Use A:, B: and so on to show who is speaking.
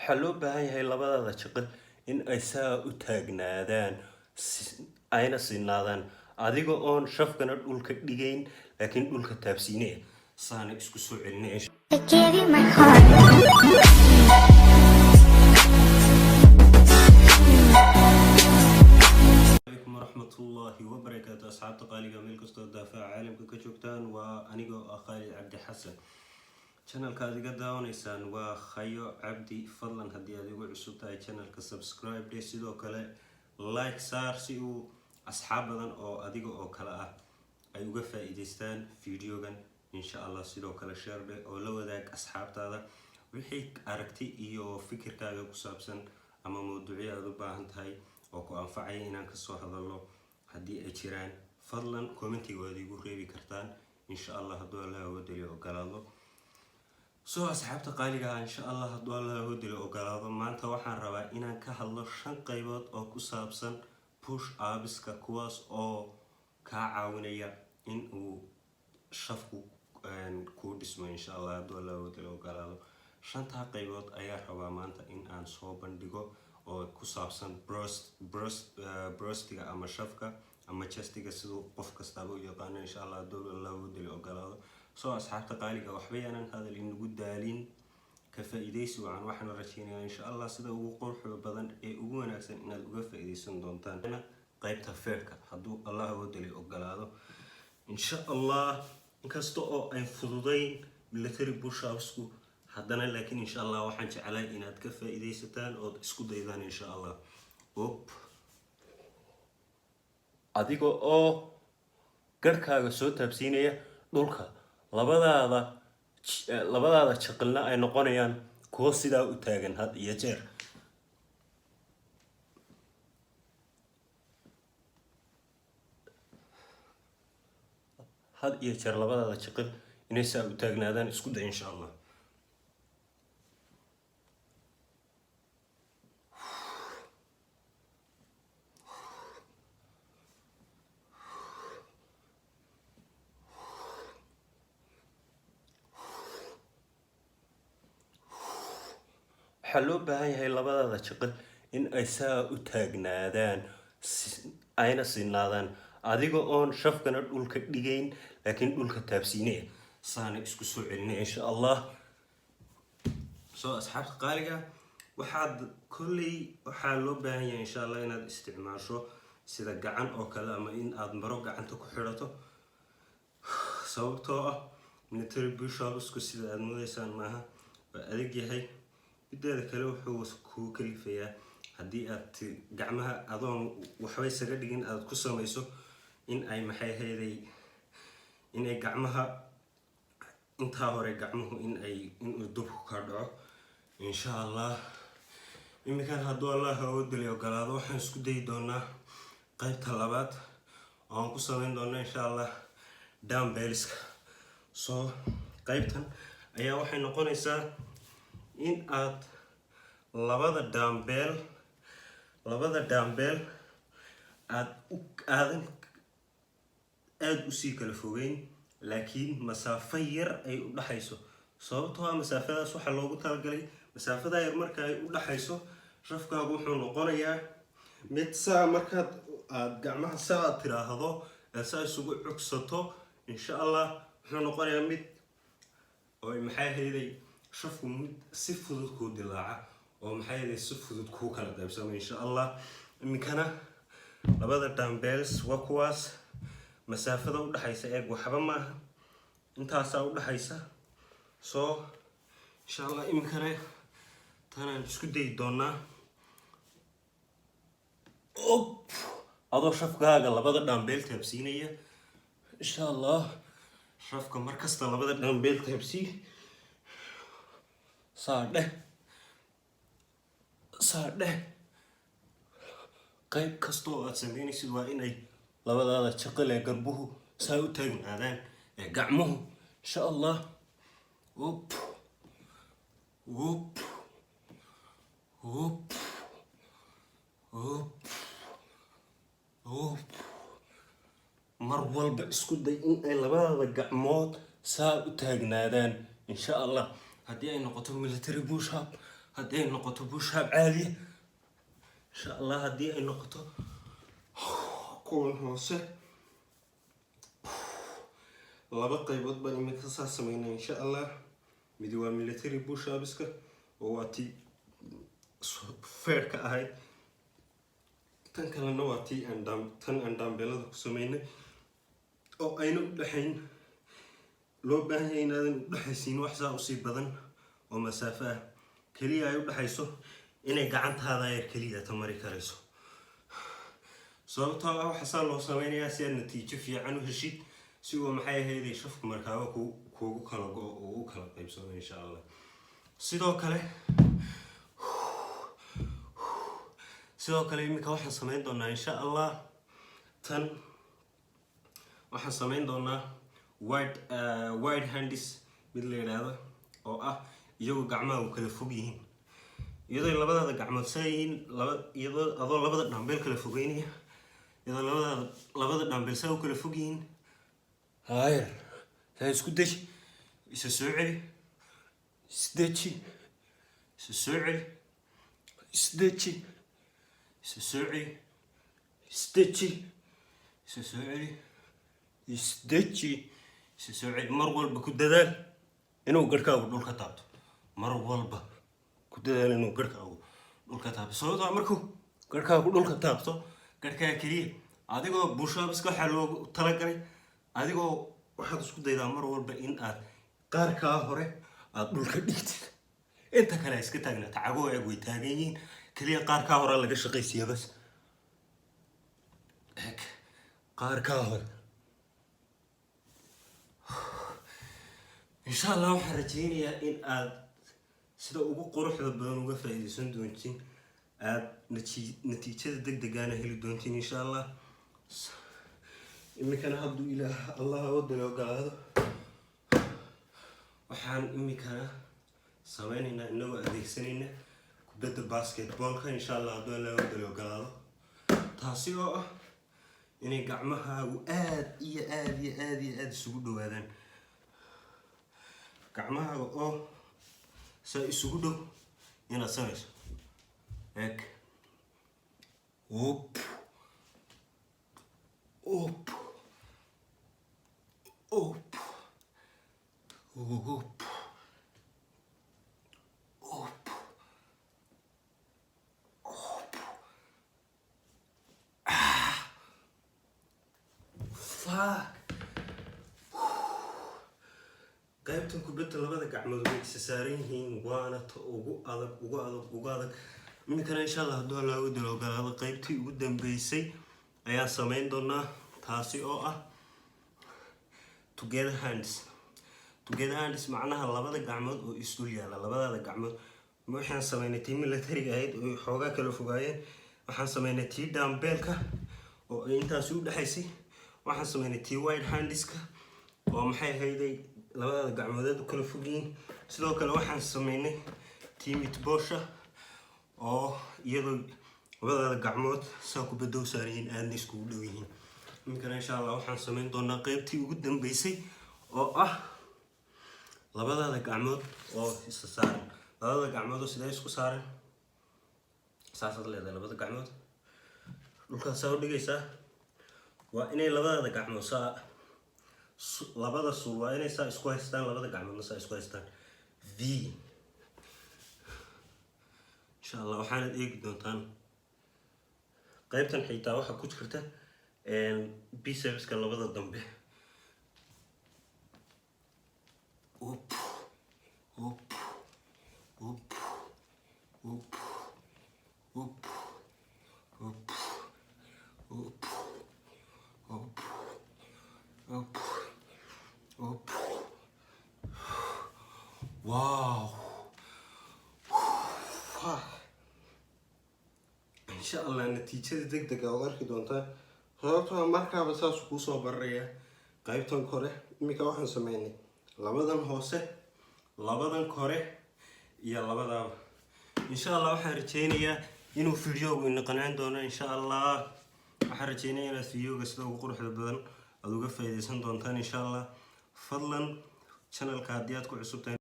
A: waxaa loo baahan yahay labadada jiqil in ay saa u taagnaadaan ayna sinaadaan adiga oon shafkana dhulka dhigayn laakiin dhulka taabsiinaya saana isku soo celinaya.
B: I gave you my heart.
A: warahmatullahi wabarakatuh asxaabta qaliga meel kastoo daafaca caalamka ka joogtaan waa anigoo ah Khalid Cabdi Xasan. channelka aad iga daawanaysaan waa Khayo Cabdi. fadlan haddii aad igu cusub tahay channelka subscribe dhe, sidoo kale like saar si uu asxaab badan oo adiga oo kale ah ay uga faa'iideystaan videogan insha Allah. sidoo kale share dhe oo la wadaag asxaabtaada wixii aragti iyo fikirkaaga ku saabsan ama mowduucyo aad u baahan tahay oo ku anfacaya inaan ka soo hadalno. haddii ay jiraan fadlan commentiga waad igu reebi kartaan insha Allah hadduu Allah wadaliyo ogolaado. soo asxaabta qaaliga insha Allah hadduu Allah wadaliyo ogolaado, maanta waxaan rabaa inaan ka hadlo 5 qaybood oo ku saabsan push upska, kuwaas oo kaa caawinaya in uu shafku ku dhismo insha Allah hadduu Allah wadaliyo ogolaado. 5 qaybood ayaa rabaa maanta in aan soo bandhigo oo ku saabsan breastiga ama shafka ama chestiga sidoo qof kastaba u yaqaan insha Allah hadduu Allah wadaliyo ogolaado. soo asxaabta qaaliga waxba yaanan hadal inagu daalin, ka faa'iideysi waxaan rajynayaa insha Allah sida ugu quruxda badan ee ugu wanaagsan inaad uga faa'iideysan doontaan qaybta feerka hadduu Allah wadaliyo ogolaado insha Allah. inkasta oo ay fududayn military push upsku haddana laakiin insha Allah waxaan jeclahay inaad ka faa'iideysataan oo isku daydaan insha Allah. adiga oo garkaaga soo taabsiinaya dhulka, labadaada jiqilna ay noqonayaan kuwo sidaa u taagan had iyo jeer. labadaada jiqil inay saa u taagnaadaan isku day insha Allah. waxaa loo baahan yahay labadaada jiqil in ay saa u taagnaadaan ayna sinaadaan adiga oon shafkana dhulka dhigayn laakiin dhulka taabsiinaya saana isku soo celinaya insha Allah. soo asxaabta qaaliga waxaa loo baahan yahay insha Allah inaad isticmaasho sida gacan oo kale ama in aad maro gacanta ku xidhato, sababtoo ah military push upsku sida aad moodaysaan maaha, waa adag yahay. mideeda kale wuxuu kuu kalifayaa haddii aad gacmaha adoon waxba isaga dhigin aad ku samayso in ay inay gacmaha intaa hore gacmuhu inuu dubku ka dhaco insha Allah. iminkan hadduu Allah wadaliyo ogolaado waxaan isku dayi doonaa qaybta labaad oo aan ku samayn doona insha Allah dumbbellska. soo qaybtan ayaa waxay noqonaysaa in aad labada dumbbell aadan aad usii kala fogeyn laakiin masaafo yar ay u dhaxayso, sababtoo ah masaafadaas waxaa loogu talagalay masaafada yar marka ay u dhaxayso shafkaagu wuxuu noqonayaa mid saa markaad aad gacmaha saa tiraahdo saa isugu cugsato insha Allah wuxuu noqonayaa mid oo shafku mid si fudud ku dilaaca oo si fudud ku kala qaybsamo insha Allah. iminkana labada dumbbells waa kuwaas, masaafada u dhaxaysa eeg waxba maaha, intaasaa u dhaxaysa. soo insha Allah iminkana tanaan isku dayi doonaa adoo shafkaaga labada dumbbell taabsiinaya insha Allah. shafka markasta labada dumbbell taabsii saadheh qayb kasta oo aad sameynaysid waa inay labadaada jiqil ee garbuhu saa u taagnaadaan ee gacmuhu insha Allah. mar walba isku day in ay labadaada gacmood saa u taagnaadaan insha Allah. haddii ay noqoto military push up, haddii ay noqoto bushab caadiya insha allah haddii ay noqoto kuwan hoose laba qaybood baan imika saa sameynaa insha allah. mid waa military bushabiska oo waa tii feerka ahayd, tan kalena waa tii aan daambeelada ku sameynay oo ayna u dhaxayn. loo baahan yahay inaadan u dhaxaysiin wax saa usii badan oo masaafo ah, keliya ay u dhaxayso inay gacantaada yar keliya tamari karayso. sababtoo ah waxaa saa loo sameynayaa si aad natiijo fiican u heshid, si uu maxay ahayd shafku markaaba kuugu kala go oo u kala qaybsamo insha allah. sidoo kale imika waxaan sameyn doonaa insha allah, tan waxaan sameyn doonaa wide hands mid la yiraahdo oo ah iyagoo gacmaha u kala fog yihiin, iyadoo labadaada gacmood saayiin iyadoo adoo labada dhaambeel kala fogeynaya, iyadoo labada dhaambeel saa u kala fog yihiin. هاير هاي اسكدش يسسوعي سدتشي يسسوعي سدتشي يسسوعي سدتشي يسسوعي سدتشي يسسوعي مرول بكددال إنه قركاو دول كتابته مرول بكددال إنه قركاو دول كتابته صوت عمركو قركاو دول كتابته قركا كريه عاديكو بوشا بس كحلو تلاقي adigoo waxaad isku daydaa mar walba in aad qaarkaa hore aad dhulka dhigtid, inta kale iska taagna tacagoo eeg way taagan yihiin, kaliya qaarkaa hore laga shaqaysiiya bas. eeg qaarkaa hore insha allah waxaan rajaynayaa in aad sida ugu quruxda badan uga faa'iidaysan doontiin, aad natiijada degdegaana heli doontiin insha allah. imikana hadduu ilaah allah waddan ogolaado waxaan imikana sameynaynaa inagoo adeegsanayna kubadda basketballka insha allah hadduu allah waddan ogolaado, taasi oo ah inay gacmahaagu aad iyo aad isugu dhawaadaan. gacmahaaga oo saa isugu dhow inaad samayso eeg op qaybtan kubadda labada gacmood way isa saaran yihiin, waana ta ugu adag. iminkana insha allah hadduu allah waddan ogolaado qaybtii ugu dambeysay ayaan sameyn doonaa, taasi oo ah together hands macnaha labada gacmood oo isdul yaala. labadaada gacmood waxaan sameynay tii militariga ahayd oo xoogaa kala fogaayeen, waxaan sameynay tii daambeelka oo ay intaasi u dhaxaysay, waxaan sameynay tii wide handska oo maxay ahayday labadaada gacmoodeed u kala fog yihiin. sidoo kale waxaan sameynay tii mitboosha oo iyadoo labadaada gacmood saa kubadda u saaran yihiin aadna iskugu dhow yihiin. iminkana insha allah waxaan sameyn doonaa qaybtii ugu dambeysay oo ah labadaada gacmood oo isa saaran. labada gacmood oo sidaa isku saaran saasaad leedahay, labada gacmood dhulkaas saa u dhigaysaa. waa inay labadaada gacmood saa labada suul waa inay saa isku haystaan, labada gacmoodna saa isku haystaan v insha allah. waxaanad eegi doontaan qaybtan xitaa waxaa ku jirta bicepska labada dambe. wow insha allah natiijada degdega ood arki doontaa, sababtoo markaaba saas kuu soo bararaya. qaybtan kore imika waxaan sameynay labadan hoose, labadan kore iyo labadaaba. insha allah waxaan rajaynayaa inuu videogu ina qancin doono insha allah. waxaan rajaynayaa inaad videoga sida ugu quruxda badan aad uga faa'iidaysan doontaan insha allah. fadlan channelka haddii aad ku cusub tahay